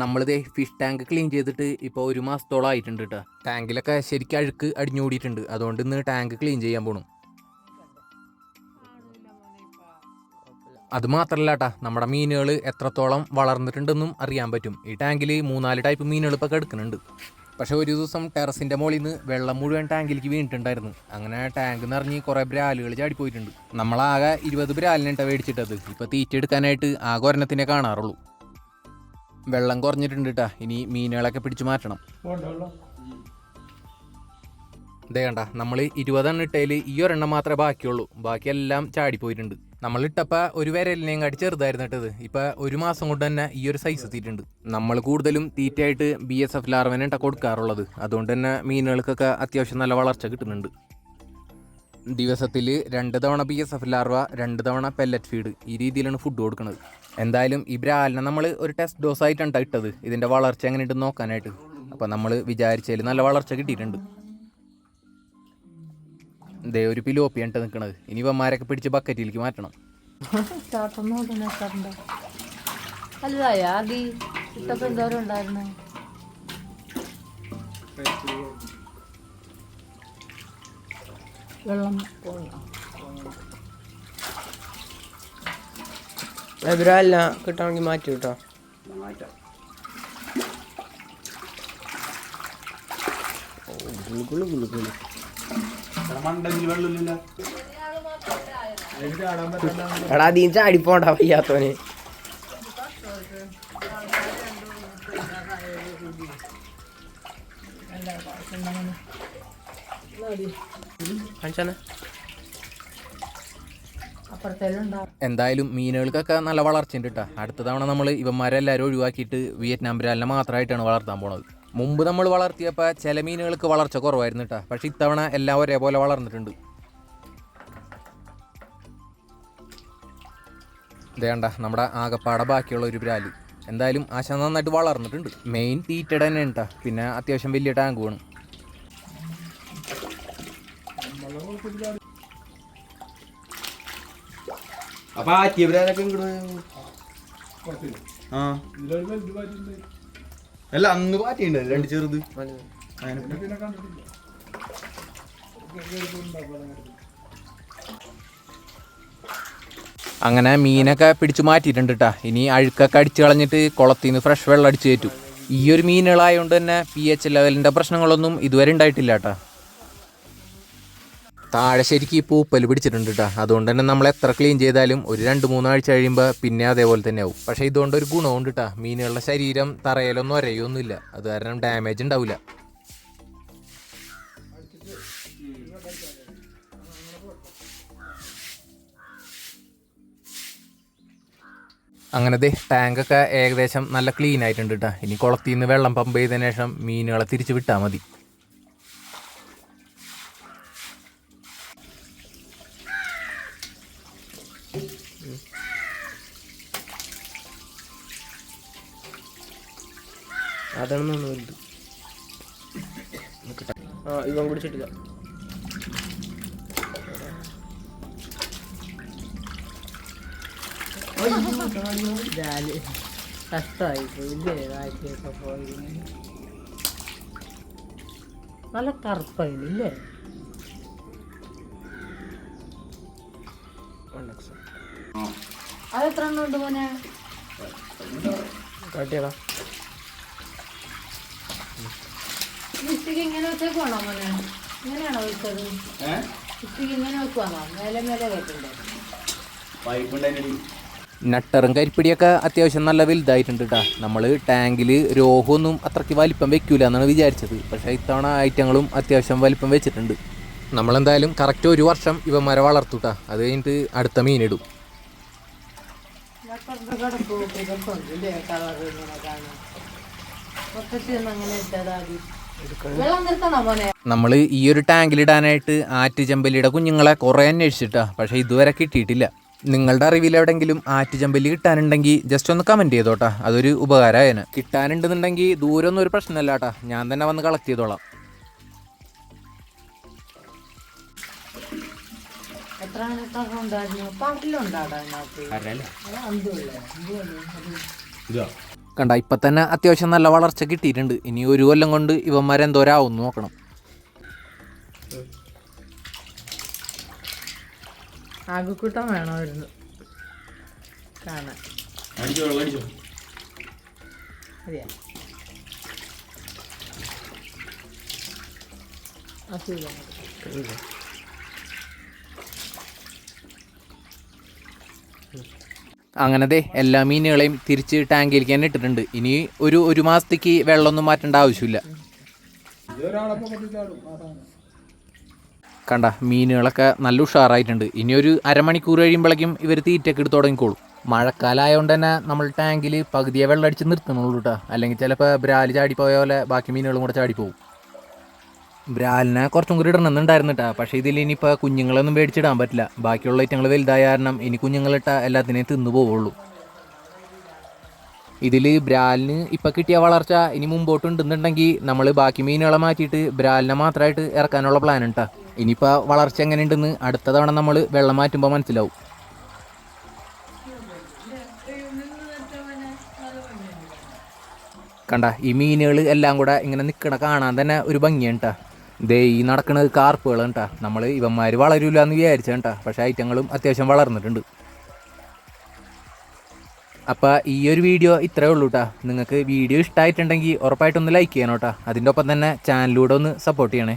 നമ്മളിതേ fish tank clean ചെയ്തിട്ട് ഇപ്പോൾ 1 മാസത്തോളം ആയിട്ടുണ്ട് കേട്ടോ. ടാങ്കിലൊക്കെ ശരിക്കും അഴുക്ക് അടിഞ്ഞുകൂടിയിട്ടുണ്ട്. അതുകൊണ്ട് ഇന്ന് ടാങ്ക് ക്ലീൻ ചെയ്യാൻ പോകണം. അത് മാത്രമല്ല കേട്ടാ, നമ്മുടെ മീനുകൾ എത്രത്തോളം വളർന്നിട്ടുണ്ടെന്നും അറിയാൻ പറ്റും. ഈ ടാങ്കിൽ 3-4 ടൈപ്പ് മീനുകൾ ഇപ്പോൾ കിടക്കുന്നുണ്ട്. പക്ഷെ ഒരു ദിവസം ടെറസിൻ്റെ മുകളിൽ നിന്ന് വെള്ളം മുഴുവൻ ടാങ്കിലേക്ക് വീണിട്ടുണ്ടായിരുന്നു. അങ്ങനെ ടാങ്ക് നിറഞ്ഞ് കുറേ ബ്രാലുകൾ ചാടിപ്പോയിട്ടുണ്ട്. നമ്മളാകെ 20 ബ്രാലിനിട്ടാ മേടിച്ചിട്ടത്. ഇപ്പോൾ തീറ്റ എടുക്കാനായിട്ട് ആകെ ഒരെണ്ണത്തിനെ കാണാറുള്ളൂ. വെള്ളം കുറഞ്ഞിട്ടുണ്ട് കേട്ടാ. ഇനി മീനുകളൊക്കെ പിടിച്ചു മാറ്റണം. ഇതേ കണ്ട, നമ്മൾ 20 എണ്ണം ഇട്ടതിൽ ഈ ഒരെണ്ണം മാത്രമേ ബാക്കിയുള്ളൂ. ബാക്കിയെല്ലാം ചാടിപ്പോയിട്ടുണ്ട്. നമ്മൾ ഇട്ടപ്പോൾ ഒരു വിരലിനെയും കാട്ടി ചെറുതായിരുന്നു ഇട്ടത്. ഇപ്പം 1 മാസം കൊണ്ട് തന്നെ ഈ ഒരു സൈസ് എത്തിയിട്ടുണ്ട്. നമ്മൾ കൂടുതലും തീറ്റയായിട്ട് BSF ലാർവനെ കൊടുക്കാറുള്ളത്. അതുകൊണ്ട് തന്നെ മീനുകൾക്കൊക്കെ അത്യാവശ്യം നല്ല വളർച്ച കിട്ടുന്നുണ്ട്. ദിവസത്തിൽ 2 തവണ BSF ലാർവ, 2 തവണ പെല്ലറ്റ് ഫീഡ്, ഈ രീതിയിലാണ് ഫുഡ് കൊടുക്കുന്നത്. എന്തായാലും ഈ ബ്രാലിനെ നമ്മൾ ഒരു ടെസ്റ്റ് ഡോസ് ആയിട്ടാണ് ഇട്ടത്, ഇതിൻ്റെ വളർച്ച എങ്ങനെയുണ്ടെന്ന് നോക്കാനായിട്ട്. അപ്പോൾ നമ്മൾ വിചാരിച്ചതിൽ നല്ല വളർച്ച കിട്ടിയിട്ടുണ്ട്. ഇതേ ഒരു പിലോപ്പിയാണ് ഇട്ട് നിൽക്കുന്നത്. ഇനി ഇവന്മാരൊക്കെ പിടിച്ച് ബക്കറ്റിലേക്ക് മാറ്റണം. ബ്രാലിന കിട്ടാണെങ്കിൽ മാറ്റി കിട്ടോ. എടാ നീ ചാടിപ്പോണ്ട വയ്യാത്തോന്. എന്തായാലും മീനുകൾക്കൊക്കെ നല്ല വളർച്ചയുണ്ട് കേട്ടോ. അടുത്ത തവണ നമ്മൾ ഇവന്മാരെല്ലാവരും ഒഴിവാക്കിയിട്ട് വിയറ്റ്നാം ബ്രാലിനെ മാത്രമായിട്ടാണ് വളർത്താൻ പോണത്. മുമ്പ് നമ്മൾ വളർത്തിയപ്പോൾ ചില മീനുകൾക്ക് വളർച്ച കുറവായിരുന്നു കേട്ടോ. പക്ഷെ ഇത്തവണ എല്ലാം ഒരേപോലെ വളർന്നിട്ടുണ്ട്. ഇതേണ്ട നമ്മുടെ ആകപ്പാടെ ബാക്കിയുള്ള ഒരു ബ്രാല്. എന്തായാലും ആശ നന്നായിട്ട് വളർന്നിട്ടുണ്ട്. മെയിൻ തീറ്റയുടെ തന്നെ കേട്ടോ. പിന്നെ അത്യാവശ്യം വലിയ ടാങ്ക് വേണം. അപ്പൊ അല്ല അന്ന് പാറ്റിയുണ്ടല്ലോ 2 ചെറുത്. അങ്ങനെ മീനൊക്കെ പിടിച്ചു മാറ്റിയിട്ടുണ്ട് കേട്ടോ. ഇനി അഴുക്കൊക്കെ അടിച്ചു കളഞ്ഞിട്ട് കുളത്തിൽ നിന്ന് ഫ്രഷ് വെള്ളം അടിച്ചു കയറ്റും. ഈ ഒരു മീനുകളായതുകൊണ്ട് തന്നെ pH ലെവലിൻ്റെ പ്രശ്നങ്ങളൊന്നും ഇതുവരെ ഉണ്ടായിട്ടില്ല കേട്ടോ. താഴെ ശരിക്കും പൂപ്പൽ പിടിച്ചിട്ടുണ്ട് കേട്ടോ. അതുകൊണ്ട് തന്നെ നമ്മൾ എത്ര ക്ലീൻ ചെയ്താലും ഒരു 2-3 ആഴ്ച കഴിയുമ്പോൾ പിന്നെ അതേപോലെ തന്നെ ആവും. പക്ഷേ ഇതുകൊണ്ട് ഒരു ഗുണമുണ്ട് കേട്ടോ. മീനുകളുടെ ശരീരം തറയിലൊന്നും ഒരയൊന്നുമില്ല. അത് കാരണം ഡാമേജ് ഉണ്ടാവില്ല. അങ്ങനത്തെ ടാങ്കൊക്കെ ഏകദേശം നല്ല ക്ലീൻ ആയിട്ടുണ്ട് കേട്ടോ. ഇനി കുളത്തിൽ നിന്ന് വെള്ളം പമ്പ് ചെയ്തതിന് ശേഷം മീനുകളെ തിരിച്ച് വിട്ടാൽ മതി. അതാണെന്നാണ് വലുത്. ഇവൻ കുടിച്ചിട്ടില്ല. കഷ്ടമായി പോയി. നല്ല കറുപ്പായില്ലേ. അതെത്ര എണ്ണം ഉണ്ട് മോനെ? കാട്ടിയടാ. ഇഷ്ടിക ഇങ്ങനെ വെച്ചേക്കുവാണോ മോനെ? ഇങ്ങനെയാണോ വെച്ചത്? ഇഷ്ടിക ഇങ്ങനെ വെക്കുവാണോ? മേലെ മേലെ വെക്കണ്ടേ? നട്ടറും കരിപ്പിടിയൊക്കെ അത്യാവശ്യം നല്ല വലുതായിട്ടുണ്ട് കേട്ടോ. നമ്മൾ ടാങ്കിൽ രോഗമൊന്നും അത്രയ്ക്ക് വലിപ്പം വെക്കൂല എന്നാണ് വിചാരിച്ചത്. പക്ഷേ ഇത്തവണ ഐറ്റങ്ങളും അത്യാവശ്യം വലിപ്പം വെച്ചിട്ടുണ്ട്. നമ്മളെന്തായാലും കറക്റ്റ് 1 വർഷം ഇവന്മാരെ വളർത്തൂട്ടാ. അത് കഴിഞ്ഞിട്ട് അടുത്ത മീനിടും. നമ്മൾ ഈ ഒരു ടാങ്കിലിടാനായിട്ട് ആറ്റുചെമ്പല്ലിയുടെ കുഞ്ഞുങ്ങളെ കുറേ അന്വേഷിച്ചിട്ടാ. പക്ഷേ ഇതുവരെ കിട്ടിയിട്ടില്ല. നിങ്ങളുടെ അറിവിൽ എവിടെയെങ്കിലും ആറ്റുചെമ്പല്ലി കിട്ടാനുണ്ടെങ്കിൽ ജസ്റ്റ് ഒന്ന് കമൻറ്റ് ചെയ്തോട്ടാ. അതൊരു ഉപകാരമായേനെ. കിട്ടാനുണ്ടെന്നുണ്ടെങ്കിൽ ദൂരമൊന്നും ഒരു പ്രശ്നമല്ല കേട്ടാ. ഞാൻ തന്നെ വന്ന് കളക്ട് ചെയ്തോളാം. എത്ര ഉണ്ടായിരുന്നു പാട്ടിലുണ്ടാടാ അതിനകത്ത് അരല്ലേ അത് അന്തുള്ള ഇതാ കണ്ട ഇപ്പം തന്നെ അത്യാവശ്യം നല്ല വളർച്ച കിട്ടിയിട്ടുണ്ട്. ഇനി ഒരു കൊല്ലം കൊണ്ട് ഇവന്മാരെന്തോരാവും നോക്കണം. ആകെക്കൂട്ടം വേണമായിരുന്നു കാണാൻ. അടിച്ചോ അടിച്ചോ അറിയാ അങ്ങനെ ദേ എല്ലാ മീനുകളെയും തിരിച്ച് ടാങ്കിലേക്ക് തന്നെ ഇട്ടിട്ടുണ്ട്. ഇനി ഒരു മാസത്തേക്ക് വെള്ളമൊന്നും മാറ്റേണ്ട ആവശ്യമില്ല. കണ്ട മീനുകളൊക്കെ നല്ല ഉഷാറായിട്ടുണ്ട്. ഇനി ഒരു അരമണിക്കൂർ കഴിയുമ്പോഴേക്കും ഇവർ തീറ്റയൊക്കെ എടുത്ത് തുടങ്ങിക്കോളും. മഴക്കാലമായതുകൊണ്ട് തന്നെ നമ്മൾ ടാങ്കിൽ പകുതിയെ വെള്ളം അടിച്ച് നിർത്തണുള്ളൂ കേട്ടോ. അല്ലെങ്കിൽ ചിലപ്പോൾ ബ്രാല് ചാടിപ്പോയ പോലെ ബാക്കി മീനുകളും കൂടെ ചാടിപ്പോവും. ബ്രാലിനെ കുറച്ചും കൂടി ഇടണമെന്നുണ്ടായിരുന്നു കേട്ടോ. പക്ഷേ ഇതിൽ ഇനിയിപ്പോൾ കുഞ്ഞുങ്ങളൊന്നും മേടിച്ചിടാൻ പറ്റില്ല. ബാക്കിയുള്ള ഐറ്റങ്ങൾ വലുതായ കാരണം ഇനി കുഞ്ഞുങ്ങളിട്ട എല്ലാത്തിനെയും തിന്നു പോവുള്ളൂ. ഇതിൽ ബ്രാലിന് ഇപ്പം കിട്ടിയ വളർച്ച ഇനി മുമ്പോട്ട് ഉണ്ടെന്നുണ്ടെങ്കിൽ നമ്മൾ ബാക്കി മീനുകളെ മാറ്റിയിട്ട് ബ്രാലിനെ മാത്രമായിട്ട് ഇറക്കാനുള്ള പ്ലാൻ കേട്ടോ. ഇനിയിപ്പോൾ വളർച്ച എങ്ങനെയുണ്ടെന്ന് അടുത്ത തവണ നമ്മൾ വെള്ളം മാറ്റുമ്പോൾ മനസ്സിലാവും. കണ്ട ഈ മീനുകൾ എല്ലാം കൂടെ ഇങ്ങനെ നിൽക്കണ കാണാൻ തന്നെ ഒരു ഭംഗിയാണ് കേട്ടോ. ദേ ഈ നടക്കുന്നത് കാർപ്പുകളാണ് കേട്ടോ. നമ്മൾ ഇവന്മാർ വളരില്ല എന്ന് വിചാരിച്ചാണ് കേട്ടോ. പക്ഷേ ഐറ്റങ്ങളും അത്യാവശ്യം വളർന്നിട്ടുണ്ട്. അപ്പോൾ ഈ ഒരു വീഡിയോ ഇത്രയേ ഉള്ളൂ കേട്ടോ. നിങ്ങൾക്ക് വീഡിയോ ഇഷ്ടമായിട്ടുണ്ടെങ്കിൽ ഉറപ്പായിട്ടൊന്ന് ലൈക്ക് ചെയ്യണം കേട്ടോ. അതിൻ്റെ ഒപ്പം തന്നെ ചാനലിലൂടെ ഒന്ന് സപ്പോർട്ട് ചെയ്യണേ.